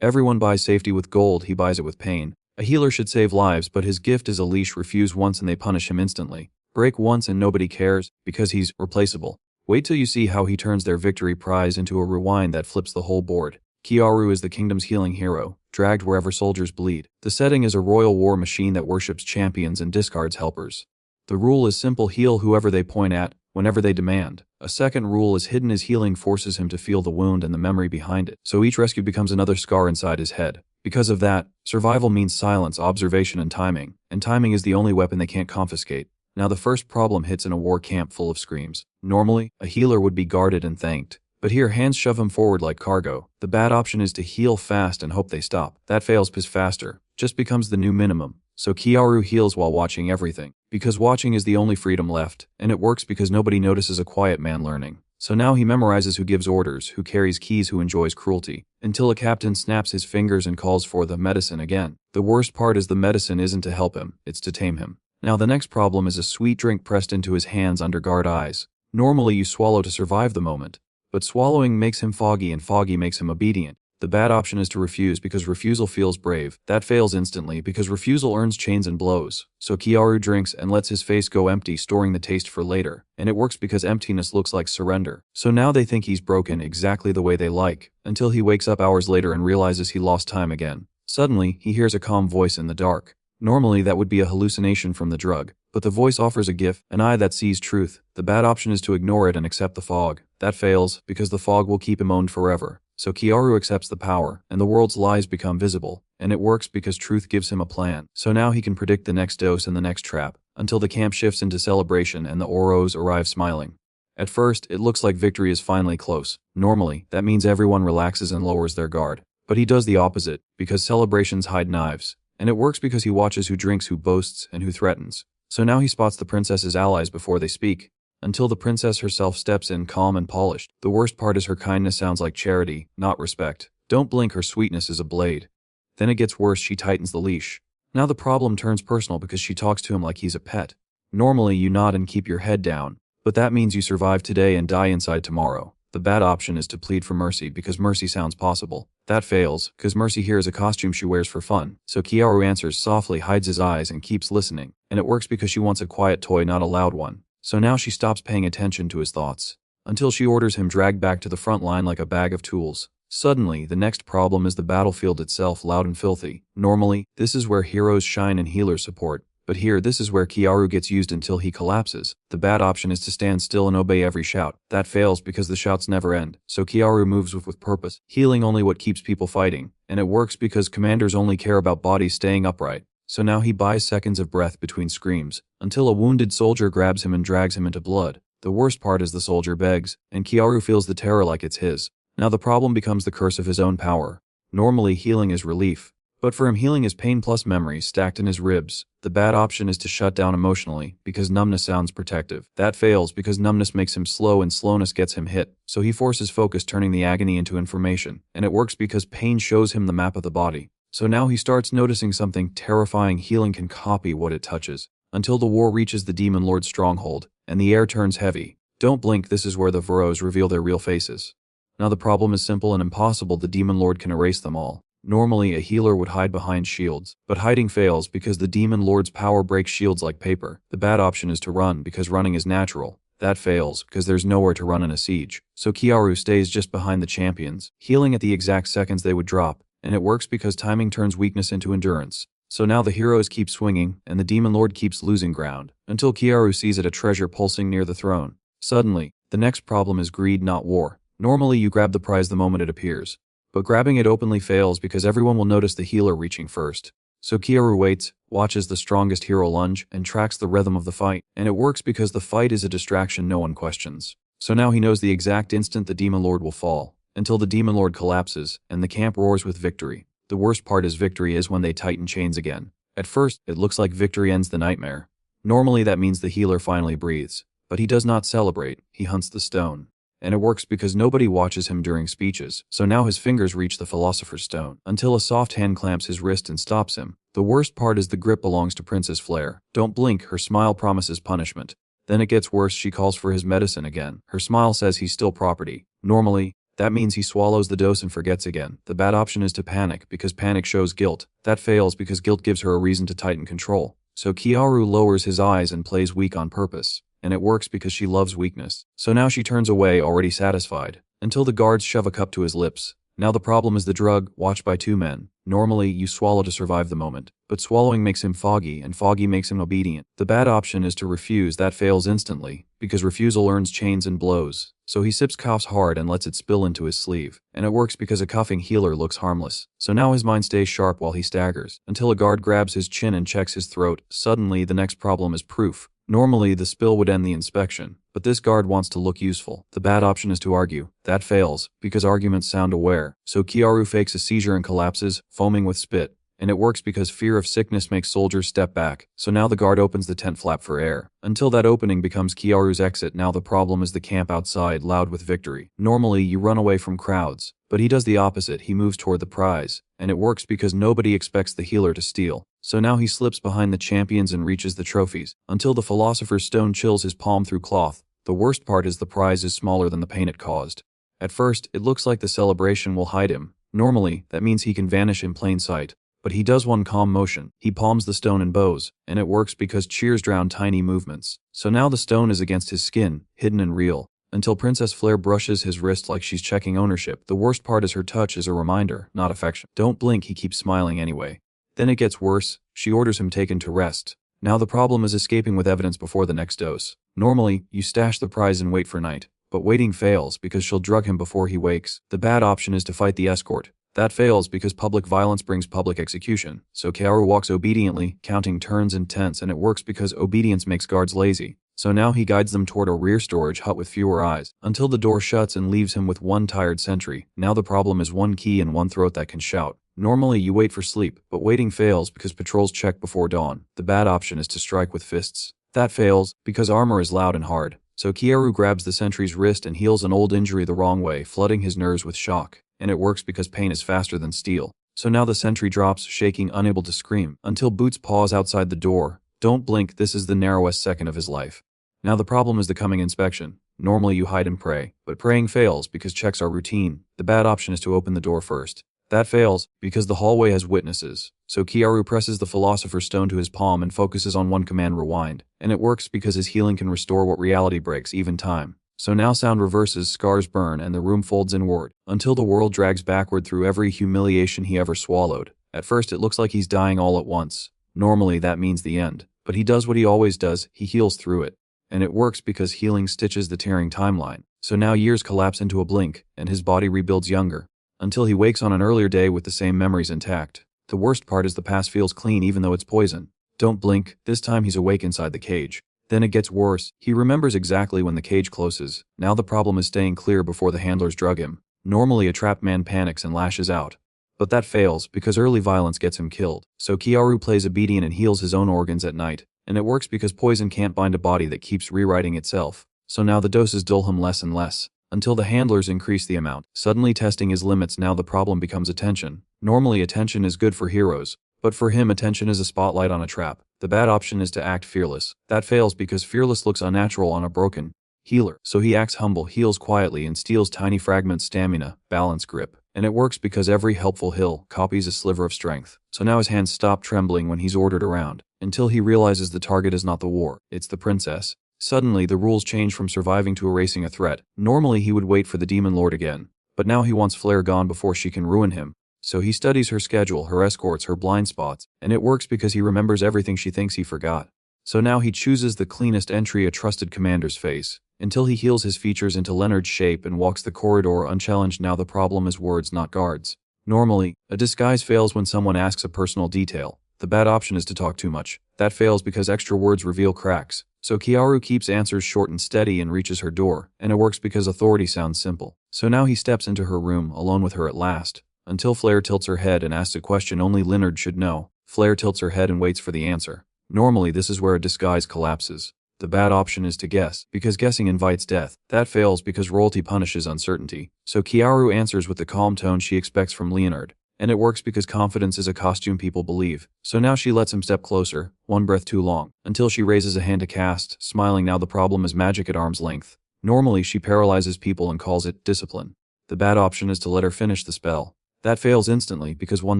Everyone buys safety with gold, he buys it with pain. A healer should save lives, but his gift is a leash. Refuse once and they punish him instantly. Break once and nobody cares, because he's replaceable. Wait till you see how he turns their victory prize into a rewind that flips the whole board. Kiaru is the kingdom's healing hero, dragged wherever soldiers bleed. The setting is a royal war machine that worships champions and discards helpers. The rule is simple: heal whoever they point at, whenever they demand. A second rule is hidden: his healing forces him to feel the wound and the memory behind it, so each rescue becomes another scar inside his head. Because of that, survival means silence, observation, and timing is the only weapon they can't confiscate. Now the first problem hits in a war camp full of screams. Normally, a healer would be guarded and thanked. But here, hands shove him forward like cargo. The bad option is to heal fast and hope they stop. That fails because faster just becomes the new minimum. So Kiaru heals while watching everything. Because watching is the only freedom left, and it works because nobody notices a quiet man learning. So now he memorizes who gives orders, who carries keys, who enjoys cruelty, until a captain snaps his fingers and calls for the medicine again. The worst part is the medicine isn't to help him, it's to tame him. Now the next problem is a sweet drink pressed into his hands under guard eyes. Normally you swallow to survive the moment, but swallowing makes him foggy and foggy makes him obedient. The bad option is to refuse because refusal feels brave. That fails instantly because refusal earns chains and blows. So Kiaru drinks and lets his face go empty, storing the taste for later. And it works because emptiness looks like surrender. So now they think he's broken exactly the way they like, until he wakes up hours later and realizes he lost time again. Suddenly, he hears a calm voice in the dark. Normally that would be a hallucination from the drug, but the voice offers a gift, an eye that sees truth. The bad option is to ignore it and accept the fog. That fails because the fog will keep him owned forever. So Kiaru accepts the power, and the world's lies become visible. And it works because truth gives him a plan. So now he can predict the next dose and the next trap, until the camp shifts into celebration and the Oros arrive smiling. At first, it looks like victory is finally close. Normally, that means everyone relaxes and lowers their guard. But he does the opposite, because celebrations hide knives. And it works because he watches who drinks, who boasts, and who threatens. So now he spots the princess's allies before they speak, until the princess herself steps in calm and polished. The worst part is her kindness sounds like charity, not respect. Don't blink, her sweetness is a blade. Then it gets worse, she tightens the leash. Now the problem turns personal because she talks to him like he's a pet. Normally you nod and keep your head down, but that means you survive today and die inside tomorrow. The bad option is to plead for mercy because mercy sounds possible. That fails, because mercy here is a costume she wears for fun. So Kiaru answers softly, hides his eyes, and keeps listening. And it works because she wants a quiet toy, not a loud one. So now she stops paying attention to his thoughts, until she orders him dragged back to the front line like a bag of tools. Suddenly, the next problem is the battlefield itself, loud and filthy. Normally, this is where heroes shine and healers support. But here, this is where Kiaru gets used until he collapses. The bad option is to stand still and obey every shout. That fails because the shouts never end. So Kiaru moves with purpose, healing only what keeps people fighting. And it works because commanders only care about bodies staying upright. So now he buys seconds of breath between screams, until a wounded soldier grabs him and drags him into blood. The worst part is the soldier begs, and Kiaru feels the terror like it's his. Now the problem becomes the curse of his own power. Normally healing is relief, but for him healing is pain plus memories stacked in his ribs. The bad option is to shut down emotionally, because numbness sounds protective. That fails because numbness makes him slow and slowness gets him hit. So he forces focus, turning the agony into information. And it works because pain shows him the map of the body. So now he starts noticing something terrifying: healing can copy what it touches. Until the war reaches the Demon Lord's stronghold, and the air turns heavy. Don't blink, this is where the Varos reveal their real faces. Now the problem is simple and impossible: the Demon Lord can erase them all. Normally a healer would hide behind shields, but hiding fails because the Demon Lord's power breaks shields like paper. The bad option is to run because running is natural. That fails because there's nowhere to run in a siege. So Kiaru stays just behind the champions, healing at the exact seconds they would drop. And it works because timing turns weakness into endurance. So now the heroes keep swinging, and the Demon Lord keeps losing ground, until Kiaru sees it, a treasure pulsing near the throne. Suddenly, the next problem is greed, not war. Normally you grab the prize the moment it appears, but grabbing it openly fails because everyone will notice the healer reaching first. So Kiaru waits, watches the strongest hero lunge, and tracks the rhythm of the fight. And it works because the fight is a distraction no one questions. So now he knows the exact instant the Demon Lord will fall, until the Demon Lord collapses, and the camp roars with victory. The worst part is victory is when they tighten chains again. At first, it looks like victory ends the nightmare. Normally that means the healer finally breathes, but he does not celebrate, he hunts the stone. And it works because nobody watches him during speeches, so now his fingers reach the Philosopher's Stone, until a soft hand clamps his wrist and stops him. The worst part is the grip belongs to Princess Flare. Don't blink, her smile promises punishment. Then it gets worse, she calls for his medicine again. Her smile says he's still property. Normally, That means he swallows the dose and forgets again. The bad option is to panic, because panic shows guilt. That fails because guilt gives her a reason to tighten control. So Kiaru lowers his eyes and plays weak on purpose. And it works because she loves weakness. So now she turns away, already satisfied, until the guards shove a cup to his lips. Now the problem is the drug, watched by two men. Normally, you swallow to survive the moment, but swallowing makes him foggy, and foggy makes him obedient. The bad option is to refuse. That fails instantly, because refusal earns chains and blows. So he sips, coughs hard, and lets it spill into his sleeve. And it works because a coughing healer looks harmless. So now his mind stays sharp while he staggers, until a guard grabs his chin and checks his throat. Suddenly, the next problem is proof. Normally, the spill would end the inspection, but this guard wants to look useful. The bad option is to argue. That fails, because arguments sound aware. So Kiaru fakes a seizure and collapses, foaming with spit. And it works because fear of sickness makes soldiers step back. So now the guard opens the tent flap for air, until that opening becomes Kiaru's exit. Now the problem is the camp outside, loud with victory. Normally, you run away from crowds, but he does the opposite. He moves toward the prize. And it works because nobody expects the healer to steal. So now he slips behind the champions and reaches the trophies, until the philosopher's stone chills his palm through cloth. The worst part is the prize is smaller than the pain it caused. At first, it looks like the celebration will hide him. Normally, that means he can vanish in plain sight. But he does one calm motion. He palms the stone and bows, and it works because cheers drown tiny movements. So now the stone is against his skin, hidden and real, until Princess Flare brushes his wrist like she's checking ownership. The worst part is her touch is a reminder, not affection. Don't blink, he keeps smiling anyway. Then it gets worse. She orders him taken to rest. Now the problem is escaping with evidence before the next dose. Normally, you stash the prize and wait for night. But waiting fails because she'll drug him before he wakes. The bad option is to fight the escort. That fails because public violence brings public execution. So Kiaru walks obediently, counting turns and tents, and it works because obedience makes guards lazy. So now he guides them toward a rear storage hut with fewer eyes, until the door shuts and leaves him with one tired sentry. Now the problem is one key and one throat that can shout. Normally you wait for sleep, but waiting fails because patrols check before dawn. The bad option is to strike with fists. That fails because armor is loud and hard. So Kiaru grabs the sentry's wrist and heals an old injury the wrong way, flooding his nerves with shock. And it works because pain is faster than steel. So now the sentry drops, shaking, unable to scream, until Boots paws outside the door. Don't blink, this is the narrowest second of his life. Now the problem is the coming inspection. Normally you hide and pray, but praying fails because checks are routine. The bad option is to open the door first. That fails because the hallway has witnesses. So Kiaru presses the philosopher's stone to his palm and focuses on one command: rewind. And it works because his healing can restore what reality breaks, even time. So now sound reverses, scars burn, and the room folds inward, until the world drags backward through every humiliation he ever swallowed. At first it looks like he's dying all at once. Normally that means the end. But he does what he always does, he heals through it. And it works because healing stitches the tearing timeline. So now years collapse into a blink, and his body rebuilds younger, until he wakes on an earlier day with the same memories intact. The worst part is the past feels clean even though it's poison. Don't blink, this time he's awake inside the cage. Then it gets worse. He remembers exactly when the cage closes. Now the problem is staying clear before the handlers drug him. Normally a trapped man panics and lashes out. But that fails because early violence gets him killed. So Kiaru plays obedient and heals his own organs at night. And it works because poison can't bind a body that keeps rewriting itself. So now the doses dull him less and less, until the handlers increase the amount, suddenly testing his limits. Now the problem becomes attention. Normally attention is good for heroes, but for him attention is a spotlight on a trap. The bad option is to act fearless. That fails because fearless looks unnatural on a broken healer. So he acts humble, heals quietly, and steals tiny fragments: stamina, balance, grip. And it works because every helpful heal copies a sliver of strength. So now his hands stop trembling when he's ordered around, until he realizes the target is not the war, it's the princess. Suddenly the rules change from surviving to erasing a threat. Normally he would wait for the demon lord again, but now he wants Flare gone before she can ruin him. So he studies her schedule, her escorts, her blind spots, and it works because he remembers everything she thinks he forgot. So now he chooses the cleanest entry, a trusted commander's face, until he heals his features into Leonard's shape and walks the corridor unchallenged. Now the problem is words, not guards. Normally, a disguise fails when someone asks a personal detail. The bad option is to talk too much. That fails because extra words reveal cracks. So Kiaru keeps answers short and steady and reaches her door, and it works because authority sounds simple. So now he steps into her room, alone with her at last, until Flare tilts her head and asks a question only Leonard should know. Flare tilts her head and waits for the answer. Normally this is where a disguise collapses. The bad option is to guess, because guessing invites death. That fails because royalty punishes uncertainty. So Kiaru answers with the calm tone she expects from Leonard. And it works because confidence is a costume people believe. So now she lets him step closer, one breath too long, until she raises a hand to cast, smiling. Now the problem is magic at arm's length. Normally she paralyzes people and calls it discipline. The bad option is to let her finish the spell. That fails instantly because one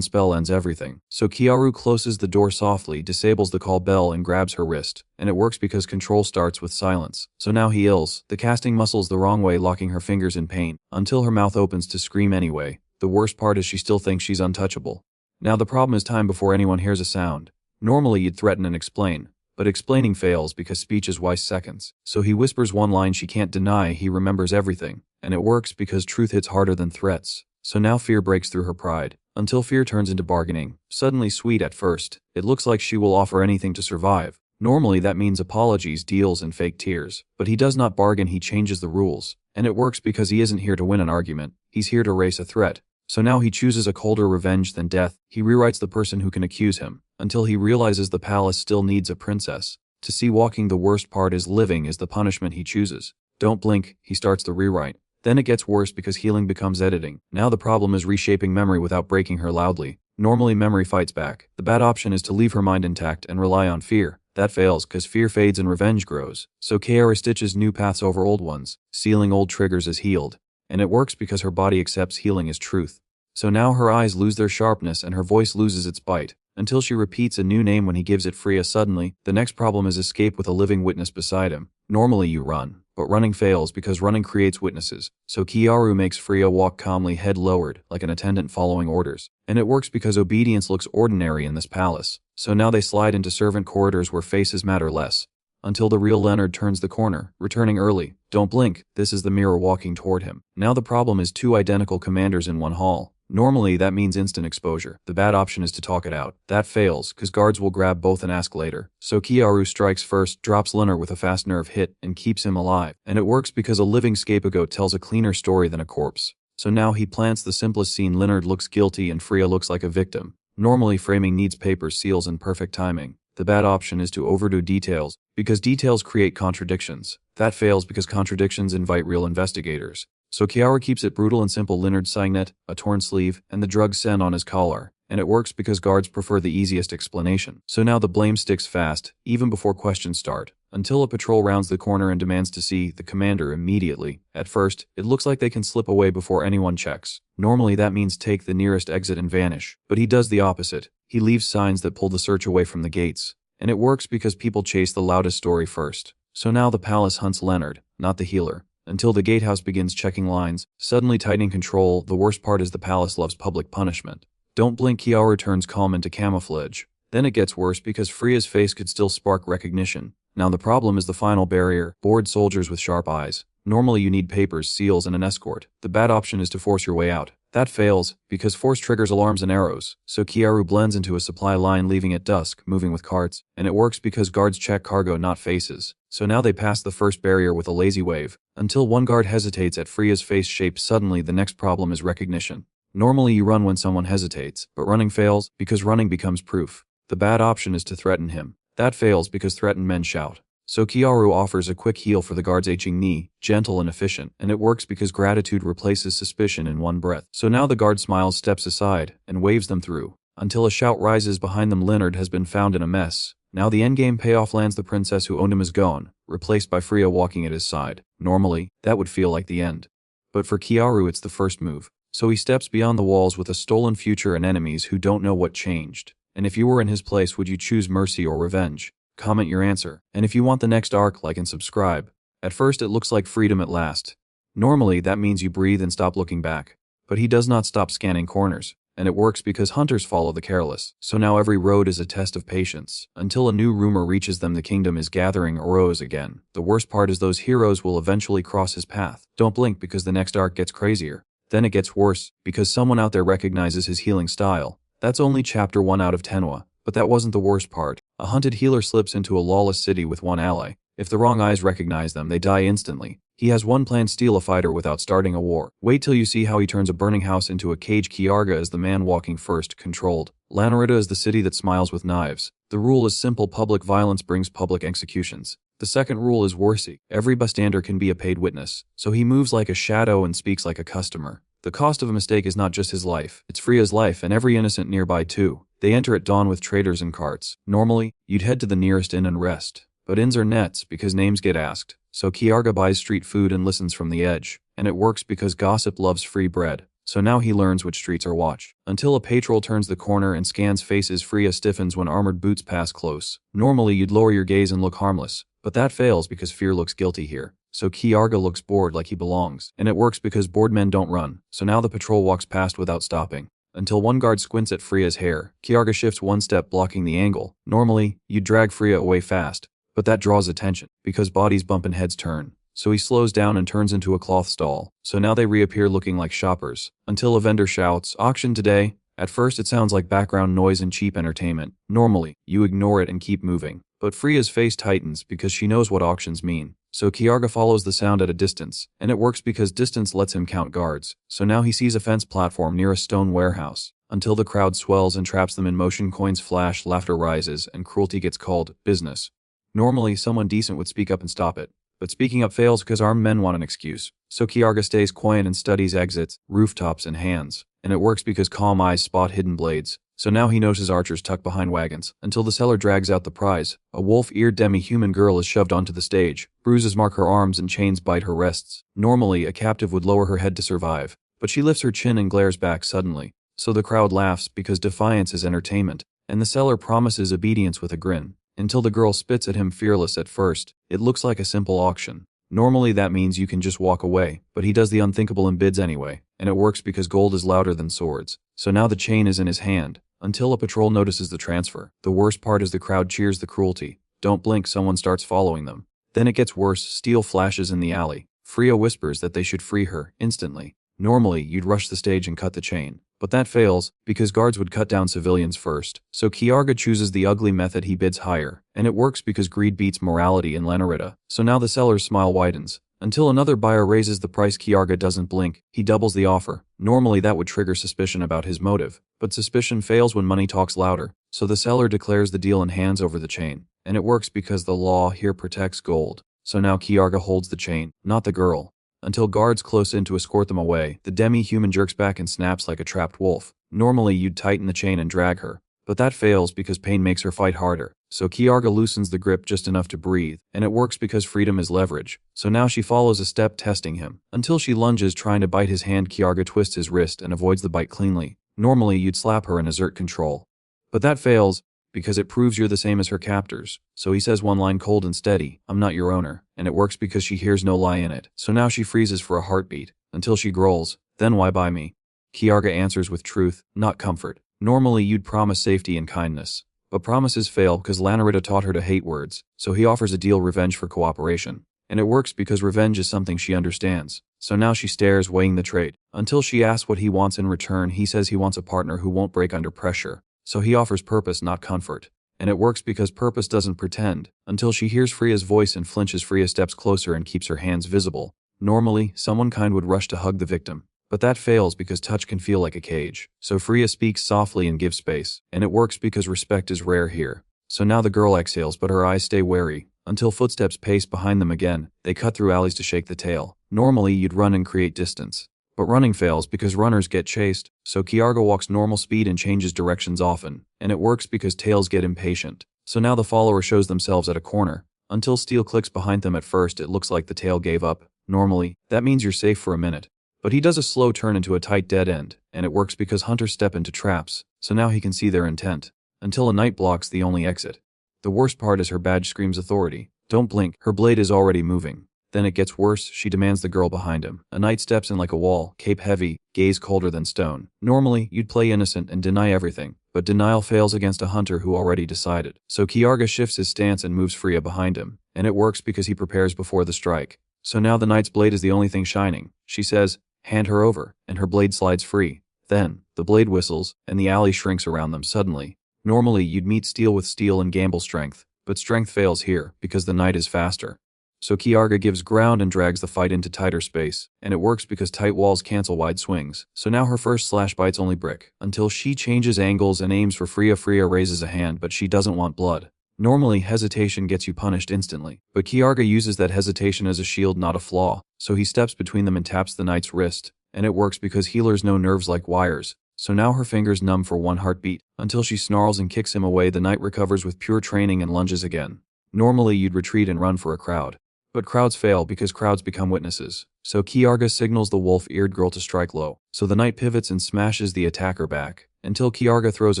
spell ends everything. So Kiaru closes the door softly, disables the call bell and grabs her wrist. And it works because control starts with silence. So now he ills, the casting muscles the wrong way, locking her fingers in pain, until her mouth opens to scream anyway. The worst part is she still thinks she's untouchable. Now the problem is time before anyone hears a sound. Normally you'd threaten and explain. But explaining fails because speech is wise seconds. So he whispers one line she can't deny, he remembers everything. And it works because truth hits harder than threats. So now fear breaks through her pride, until fear turns into bargaining. Suddenly sweet at first, it looks like she will offer anything to survive. Normally that means apologies, deals, and fake tears. But he does not bargain, he changes the rules. And it works because he isn't here to win an argument, he's here to raise a threat. So now he chooses a colder revenge than death. He rewrites the person who can accuse him, until he realizes the palace still needs a princess. To see walking, the worst part is living is the punishment he chooses. Don't blink, he starts the rewrite. Then it gets worse because healing becomes editing. Now the problem is reshaping memory without breaking her loudly. Normally memory fights back. The bad option is to leave her mind intact and rely on fear. That fails because fear fades and revenge grows. So Kiara stitches new paths over old ones, sealing old triggers as healed. And it works because her body accepts healing as truth. So now her eyes lose their sharpness and her voice loses its bite, until she repeats a new name when he gives it Freya. Suddenly, the next problem is escape with a living witness beside him. Normally you run, but running fails because running creates witnesses. So Kiaru makes Freya walk calmly, head lowered, like an attendant following orders. And it works because obedience looks ordinary in this palace. So now they slide into servant corridors where faces matter less. Until the real Leonard turns the corner, returning early. Don't blink, this is the mirror walking toward him. Now the problem is two identical commanders in one hall. Normally that means instant exposure. The bad option is to talk it out. That fails, cause guards will grab both and ask later. So Kiaru strikes first, drops Leonard with a fast nerve hit, and keeps him alive. And it works because a living scapegoat tells a cleaner story than a corpse. So now he plants the simplest scene. Leonard looks guilty and Freya looks like a victim. Normally framing needs papers, seals, and perfect timing. The bad option is to overdo details, because details create contradictions. That fails because contradictions invite real investigators. So Kiara keeps it brutal and simple. Leonard's signet, a torn sleeve, and the drug scent on his collar. And it works because guards prefer the easiest explanation. So now the blame sticks fast, even before questions start, until a patrol rounds the corner and demands to see the commander immediately. At first, it looks like they can slip away before anyone checks. Normally that means take the nearest exit and vanish. But he does the opposite. He leaves signs that pull the search away from the gates. And it works because people chase the loudest story first. So now the palace hunts Leonard, not the healer. Until the gatehouse begins checking lines, suddenly tightening control. The worst part is the palace loves public punishment. Don't blink, Kiara turns calm into camouflage. Then it gets worse because Freya's face could still spark recognition. Now the problem is the final barrier, bored soldiers with sharp eyes. Normally you need papers, seals, and an escort. The bad option is to force your way out. That fails, because force triggers alarms and arrows. So Kiaru blends into a supply line, leaving at dusk, moving with carts. And it works because guards check cargo, not faces. So now they pass the first barrier with a lazy wave, until one guard hesitates at Freya's face shape. Suddenly the next problem is recognition. Normally you run when someone hesitates, but running fails, because running becomes proof. The bad option is to threaten him. That fails because threatened men shout. So Kiaru offers a quick heal for the guard's aching knee, gentle and efficient, and it works because gratitude replaces suspicion in one breath. So now the guard smiles, steps aside, and waves them through, until a shout rises behind them. Leonard has been found in a mess. Now the endgame payoff lands. The princess who owned him is gone, replaced by Freya walking at his side. Normally, that would feel like the end. But for Kiaru it's the first move. So he steps beyond the walls with a stolen future and enemies who don't know what changed. And if you were in his place, would you choose mercy or revenge? Comment your answer. And if you want the next arc, like and subscribe. At first it looks like freedom at last. Normally that means you breathe and stop looking back. But he does not stop scanning corners. And it works because hunters follow the careless. So now every road is a test of patience, until a new rumor reaches them: the kingdom is gathering heroes again. The worst part is those heroes will eventually cross his path. Don't blink because the next arc gets crazier. Then it gets worse, because someone out there recognizes his healing style. That's only chapter 1 out of Tenwa. But that wasn't the worst part. A hunted healer slips into a lawless city with one ally. If the wrong eyes recognize them, they die instantly. He has one plan: steal a fighter without starting a war. Wait till you see how he turns a burning house into a cage. Kiarga is the man walking first, controlled. Lanarita is the city that smiles with knives. The rule is simple: public violence brings public executions. The second rule is Warsi. Every bystander can be a paid witness. So he moves like a shadow and speaks like a customer. The cost of a mistake is not just his life, it's Freya's life and every innocent nearby too. They enter at dawn with traders and carts. Normally, you'd head to the nearest inn and rest. But inns are nets because names get asked. so Kiarga buys street food and listens from the edge. And it works because gossip loves free bread. So now he learns which streets are watched. Until a patrol turns the corner and scans faces, Freya stiffens when armored boots pass close. Normally you'd lower your gaze and look harmless, but that fails because fear looks guilty here. So Kiarga looks bored like he belongs. And it works because bored men don't run. So now the patrol walks past without stopping. Until one guard squints at Freya's hair. Kiarga shifts one step, blocking the angle. Normally, you'd drag Freya away fast, but that draws attention because bodies bump and heads turn. So he slows down and turns into a cloth stall. So now they reappear looking like shoppers. Until a vendor shouts, "Auction today." At first it sounds like background noise and cheap entertainment. Normally, you ignore it and keep moving. But Freya's face tightens because she knows what auctions mean. So Kiarga follows the sound at a distance, and it works because distance lets him count guards. So now he sees a fence platform near a stone warehouse. Until the crowd swells and traps them in motion, coins flash, laughter rises, and cruelty gets called business. Normally, someone decent would speak up and stop it. But speaking up fails because armed men want an excuse. So Kiarga stays quiet and studies exits, rooftops, and hands. And it works because calm eyes spot hidden blades. So now he notices archers tucked behind wagons, until the seller drags out the prize. A wolf-eared demi-human girl is shoved onto the stage. Bruises mark her arms and chains bite her wrists. Normally, a captive would lower her head to survive. But she lifts her chin and glares back suddenly. So the crowd laughs because defiance is entertainment. And the seller promises obedience with a grin. Until the girl spits at him, fearless at first. It looks like a simple auction. Normally that means you can just walk away, but he does the unthinkable and bids anyway. And it works because gold is louder than swords. So now the chain is in his hand, until a patrol notices the transfer. The worst part is the crowd cheers the cruelty. Don't blink, someone starts following them. Then it gets worse, steel flashes in the alley. Freya whispers that they should free her, instantly. Normally, you'd rush the stage and cut the chain. But that fails, because guards would cut down civilians first. So Kiarga chooses the ugly method, he bids higher. And it works because greed beats morality in Narratormanhwa. So now the seller's smile widens. Until another buyer raises the price, Kiarga doesn't blink. He doubles the offer. Normally that would trigger suspicion about his motive. But suspicion fails when money talks louder. So the seller declares the deal and hands over the chain. And it works because the law here protects gold. So now Kiarga holds the chain, not the girl. Until guards close in to escort them away, the demi-human jerks back and snaps like a trapped wolf. Normally you'd tighten the chain and drag her, but that fails because pain makes her fight harder. So Kiarga loosens the grip just enough to breathe, and it works because freedom is leverage. So now she follows a step, testing him. Until she lunges trying to bite his hand, Kiarga twists his wrist and avoids the bite cleanly. Normally you'd slap her and assert control, but that fails because it proves you're the same as her captors. So he says one line cold and steady, "I'm not your owner," and it works because she hears no lie in it. So now she freezes for a heartbeat, until she growls, "Then why buy me?" Kiarga answers with truth, not comfort. Normally you'd promise safety and kindness, but promises fail because Narratormanhwa taught her to hate words, so he offers a deal, revenge for cooperation. And it works because revenge is something she understands. So now she stares, weighing the trade, until she asks what he wants in return. He says he wants a partner who won't break under pressure. So he offers purpose, not comfort. And it works because purpose doesn't pretend, until she hears Freya's voice and flinches. Freya steps closer and keeps her hands visible. Normally, someone kind would rush to hug the victim, but that fails because touch can feel like a cage. So Freya speaks softly and gives space, and it works because respect is rare here. So now the girl exhales, but her eyes stay wary, until footsteps pace behind them again. They cut through alleys to shake the tail. Normally you'd run and create distance, but running fails because runners get chased. So Kiarga walks normal speed and changes directions often, and it works because tails get impatient. So now the follower shows themselves at a corner, until steel clicks behind them. At first it looks like the tail gave up. Normally, that means you're safe for a minute. But he does a slow turn into a tight dead end, and it works because hunters step into traps, so now he can see their intent. Until a knight blocks the only exit. The worst part is her badge screams authority. Don't blink, her blade is already moving. Then it gets worse, she demands the girl behind him. A knight steps in like a wall, cape heavy, gaze colder than stone. Normally, you'd play innocent and deny everything, but denial fails against a hunter who already decided. So Kiarga shifts his stance and moves Freya behind him, and it works because he prepares before the strike. So now the knight's blade is the only thing shining. She says, "Hand her over," and her blade slides free. Then, the blade whistles, and the alley shrinks around them suddenly. Normally, you'd meet steel with steel and gamble strength, but strength fails here because the knight is faster. So Kiarga gives ground and drags the fight into tighter space, and it works because tight walls cancel wide swings. So now her first slash bites only brick, until she changes angles and aims for Freya. Freya raises a hand, but she doesn't want blood. Normally, hesitation gets you punished instantly, but Kiarga uses that hesitation as a shield, not a flaw. So he steps between them and taps the knight's wrist, and it works because healers know nerves like wires. So now her fingers numb for one heartbeat, until she snarls and kicks him away. The knight recovers with pure training and lunges again. Normally you'd retreat and run for a crowd, But crowds fail because crowds become witnesses. So Kiarga signals the wolf-eared girl to strike low. So the knight pivots and smashes the attacker back, until Kiarga throws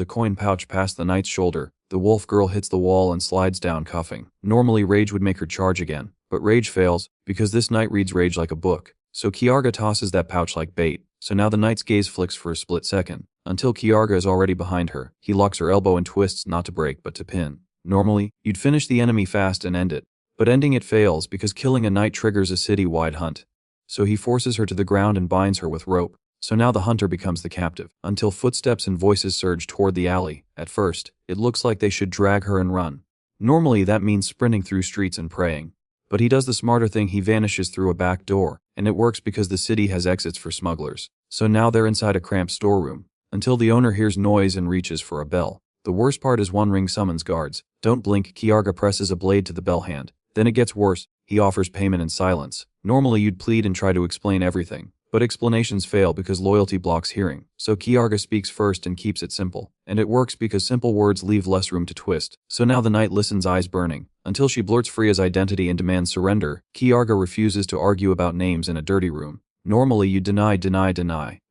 a coin pouch past the knight's shoulder. The wolf girl hits the wall and slides down coughing. Normally rage would make her charge again, but rage fails, because this knight reads rage like a book. So Kiarga tosses that pouch like bait. So now the knight's gaze flicks for a split second, until Kiarga is already behind her. He locks her elbow and twists not to break but to pin. Normally, you'd finish the enemy fast and end it. But ending it fails because killing a knight triggers a city-wide hunt. So he forces her to the ground and binds her with rope. So now the hunter becomes the captive, until footsteps and voices surge toward the alley. At first, it looks like they should drag her and run. Normally that means sprinting through streets and praying. But he does the smarter thing, he vanishes through a back door, and it works because the city has exits for smugglers. So now they're inside a cramped storeroom, until the owner hears noise and reaches for a bell. The worst part is One Ring summons guards. Don't blink, Kiarga presses a blade to the bell hand. Then it gets worse, he offers payment in silence. Normally you'd plead and try to explain everything, but explanations fail because loyalty blocks hearing. So Kiarga speaks first and keeps it simple. And it works because simple words leave less room to twist. So now the knight listens, eyes burning, until she blurts Freya's identity and demands surrender. Kiarga refuses to argue about names in a dirty room. Normally you deny,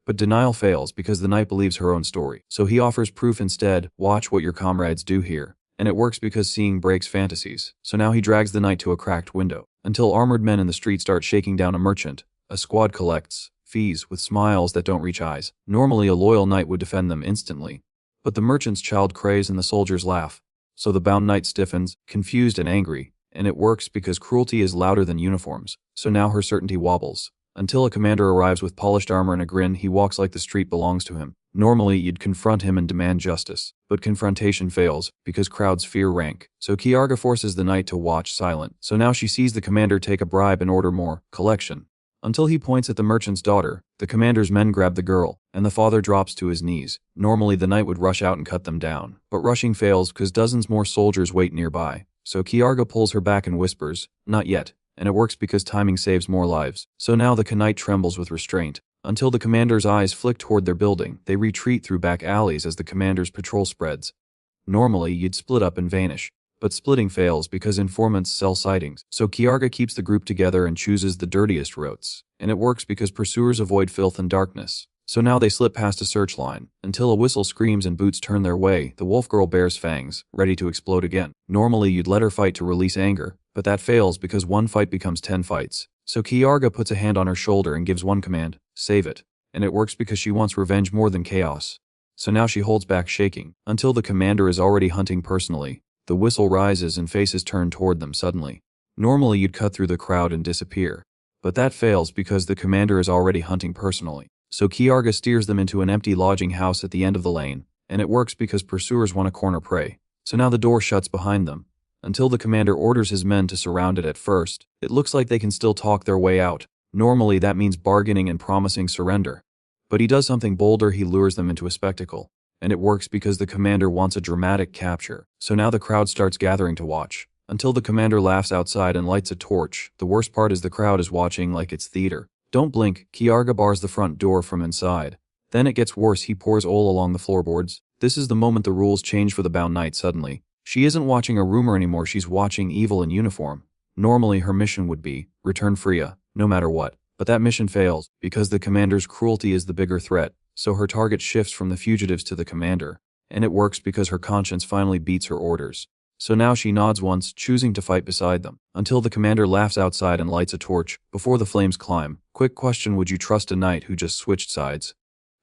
but denial fails because the knight believes her own story. So he offers proof instead. Watch what your comrades do here. And it works because seeing breaks fantasies. So now he drags the knight to a cracked window, until armored men in the street start shaking down a merchant. A squad collects fees with smiles that don't reach eyes. Normally a loyal knight would defend them instantly. But the merchant's child crays and the soldiers laugh. So the bound knight stiffens, confused and angry. And it works because cruelty is louder than uniforms. So now her certainty wobbles, until a commander arrives with polished armor and a grin. He walks like the street belongs to him. Normally you'd confront him and demand justice, but confrontation fails because crowds fear rank. So Kiarga forces the knight to watch silent. So now she sees the commander take a bribe and order more collection, until he points at the merchant's daughter. The commander's men grab the girl, and the father drops to his knees. Normally the knight would rush out and cut them down, but rushing fails because dozens more soldiers wait nearby. So Kiarga pulls her back and whispers, "Not yet," and it works because timing saves more lives. So now the knight trembles with restraint, until the commander's eyes flick toward their building. They retreat through back alleys as the commander's patrol spreads. Normally you'd split up and vanish, but splitting fails because informants sell sightings. So Kiarga keeps the group together and chooses the dirtiest routes, and it works because pursuers avoid filth and darkness. So now they slip past a search line, until a whistle screams and boots turn their way. The wolf girl bares fangs, ready to explode again. Normally you'd let her fight to release anger, but that fails because one fight becomes 10 fights. So Kiarga puts a hand on her shoulder and gives one command, "Save it." And it works because she wants revenge more than chaos. So now she holds back shaking, until the commander is already hunting personally. The whistle rises and faces turn toward them suddenly. Normally you'd cut through the crowd and disappear, but that fails because the commander is already hunting personally. So Kiarga steers them into an empty lodging house at the end of the lane, and it works because pursuers want to corner prey. So now the door shuts behind them, until the commander orders his men to surround it. At first, it looks like they can still talk their way out. Normally that means bargaining and promising surrender. But he does something bolder, he lures them into a spectacle. And it works because the commander wants a dramatic capture. So now the crowd starts gathering to watch, until the commander laughs outside and lights a torch. The worst part is the crowd is watching like it's theater. Don't blink, Kiarga bars the front door from inside. Then it gets worse, he pours oil along the floorboards. This is the moment the rules change for the bound knight suddenly. She isn't watching a rumor anymore, she's watching evil in uniform. Normally her mission would be, return Freya, no matter what. But that mission fails, because the commander's cruelty is the bigger threat. So her target shifts from the fugitives to the commander. And it works because her conscience finally beats her orders. So now she nods once, choosing to fight beside them, until the commander laughs outside and lights a torch, before the flames climb. Quick question, would you trust a knight who just switched sides?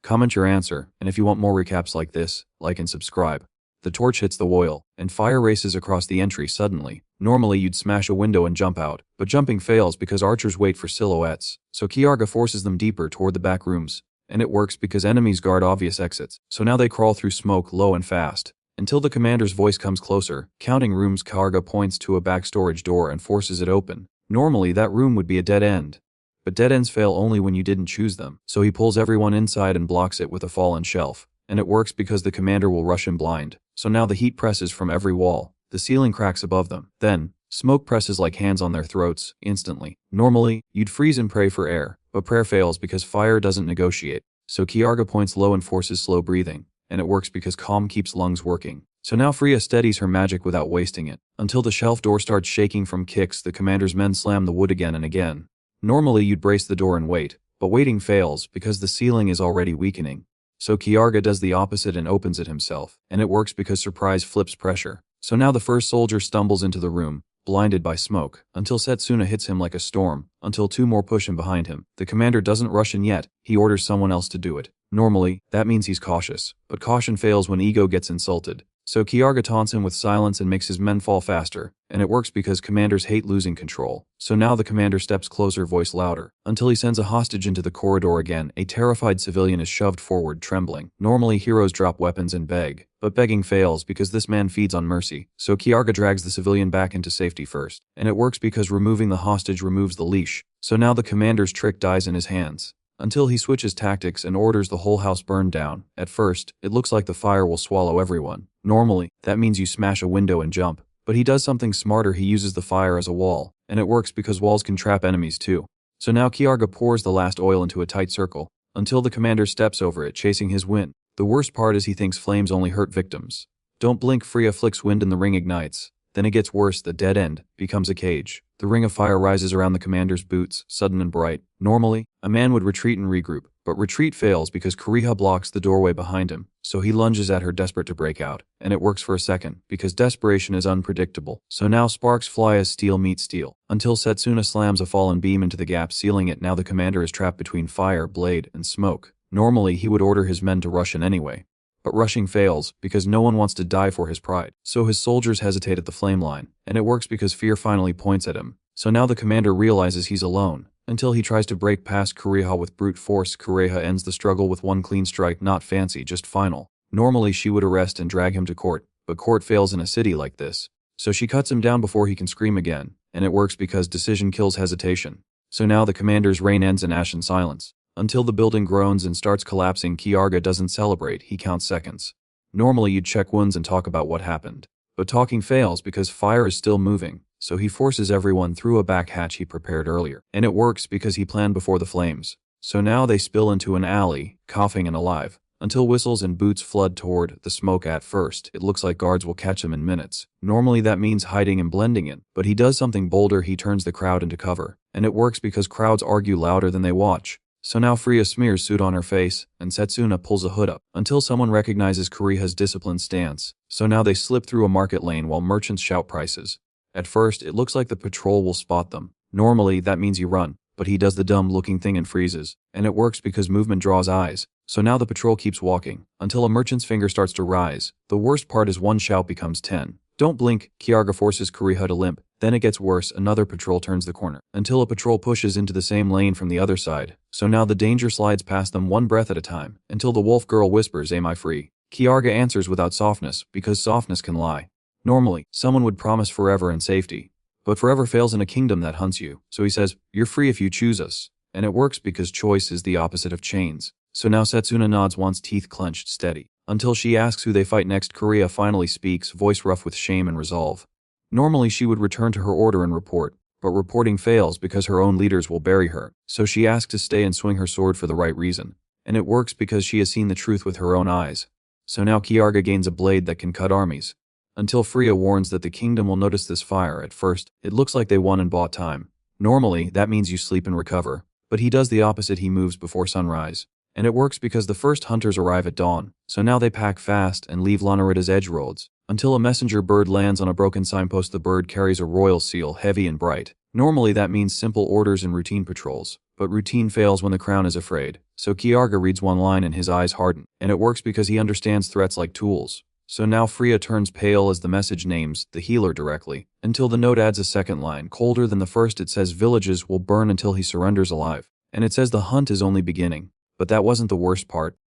Comment your answer, and if you want more recaps like this, like and subscribe. The torch hits the oil, and fire races across the entry suddenly. Normally you'd smash a window and jump out, but jumping fails because archers wait for silhouettes. So Kiarga forces them deeper toward the back rooms. And it works because enemies guard obvious exits. So now they crawl through smoke low and fast, until the commander's voice comes closer. Counting rooms, Kiarga points to a back storage door and forces it open. Normally that room would be a dead end, but dead ends fail only when you didn't choose them. So he pulls everyone inside and blocks it with a fallen shelf. And it works because the commander will rush him blind. So now the heat presses from every wall. The ceiling cracks above them. Then, smoke presses like hands on their throats, instantly. Normally, you'd freeze and pray for air, but prayer fails because fire doesn't negotiate. So Kiarga points low and forces slow breathing. And it works because calm keeps lungs working. So now Freya steadies her magic without wasting it, until the shelf door starts shaking from kicks. The commander's men slam the wood again and again. Normally you'd brace the door and wait, but waiting fails because the ceiling is already weakening. So Kiarga does the opposite and opens it himself, and it works because surprise flips pressure. So now the first soldier stumbles into the room, blinded by smoke, until Setsuna hits him like a storm, until two more push him behind him. The commander doesn't rush in yet, he orders someone else to do it. Normally, that means he's cautious, but caution fails when ego gets insulted. So Kiarga taunts him with silence and makes his men fall faster, and it works because commanders hate losing control. So now the commander steps closer, voice louder, until he sends a hostage into the corridor again. A terrified civilian is shoved forward, trembling. Normally heroes drop weapons and beg, but begging fails because this man feeds on mercy. So Kiarga drags the civilian back into safety first, and it works because removing the hostage removes the leash. So now the commander's trick dies in his hands, until he switches tactics and orders the whole house burned down. At first, it looks like the fire will swallow everyone. Normally, that means you smash a window and jump, but he does something smarter. He uses the fire as a wall, and it works because walls can trap enemies too. So now Kiarga pours the last oil into a tight circle, until the commander steps over it, chasing his wind. The worst part is he thinks flames only hurt victims. Don't blink. Freya flicks wind and the ring ignites. Then it gets worse. The dead end becomes a cage. The ring of fire rises around the commander's boots, sudden and bright. Normally, a man would retreat and regroup, but retreat fails because Kuriha blocks the doorway behind him. So he lunges at her, desperate to break out, and it works for a second, because desperation is unpredictable. So now sparks fly as steel meets steel, until Setsuna slams a fallen beam into the gap, sealing it. Now the commander is trapped between fire, blade, and smoke. Normally he would order his men to rush in anyway, but rushing fails because no one wants to die for his pride. So his soldiers hesitate at the flame line, and it works because fear finally points at him. So now the commander realizes he's alone, until he tries to break past Kuriha with brute force. Kuriha ends the struggle with one clean strike, not fancy, just final. Normally she would arrest and drag him to court, but court fails in a city like this. So she cuts him down before he can scream again, and it works because decision kills hesitation. So now the commander's reign ends in ashen silence, until the building groans and starts collapsing. Kiarga doesn't celebrate, he counts seconds. Normally you'd check wounds and talk about what happened, but talking fails because fire is still moving. So he forces everyone through a back hatch he prepared earlier, and it works because he planned before the flames. So now they spill into an alley, coughing and alive, until whistles and boots flood toward the smoke. At first, it looks like guards will catch him in minutes. Normally that means hiding and blending in, but he does something bolder. He turns the crowd into cover, and it works because crowds argue louder than they watch. So now Freya smears soot on her face, and Setsuna pulls a hood up, until someone recognizes Kuriha's disciplined stance. So now they slip through a market lane while merchants shout prices. At first, it looks like the patrol will spot them. Normally, that means you run, but he does the dumb-looking thing and freezes, and it works because movement draws eyes. So now the patrol keeps walking, until a merchant's finger starts to rise. The worst part is one shout becomes 10. Don't blink. Kiarga forces Kuriha to limp. Then it gets worse. Another patrol turns the corner, until a patrol pushes into the same lane from the other side. So now the danger slides past them one breath at a time, until the wolf girl whispers, "Am I free?" Kiarga answers without softness, because softness can lie. Normally, someone would promise forever and safety, but forever fails in a kingdom that hunts you. So he says, "You're free if you choose us." And it works because choice is the opposite of chains. So now Setsuna nods once, teeth clenched, steady, until she asks who they fight next. Kuriha finally speaks, voice rough with shame and resolve. Normally she would return to her order and report, but reporting fails because her own leaders will bury her. So she asks to stay and swing her sword for the right reason. And it works because she has seen the truth with her own eyes. So now Kiarga gains a blade that can cut armies, until Freya warns that the kingdom will notice this fire. At first, it looks like they won and bought time. Normally, that means you sleep and recover, but he does the opposite. He moves before sunrise. And it works because the first hunters arrive at dawn. So now they pack fast and leave Lanarita's edge roads, until a messenger bird lands on a broken signpost. The bird carries a royal seal, heavy and bright. Normally that means simple orders and routine patrols, but routine fails when the crown is afraid. So Kiarga reads one line and his eyes harden, and it works because he understands threats like tools. So now Freya turns pale as the message names the healer directly, until the note adds a second line, colder than the first. It says villages will burn until he surrenders alive, and it says the hunt is only beginning. But that wasn't the worst part.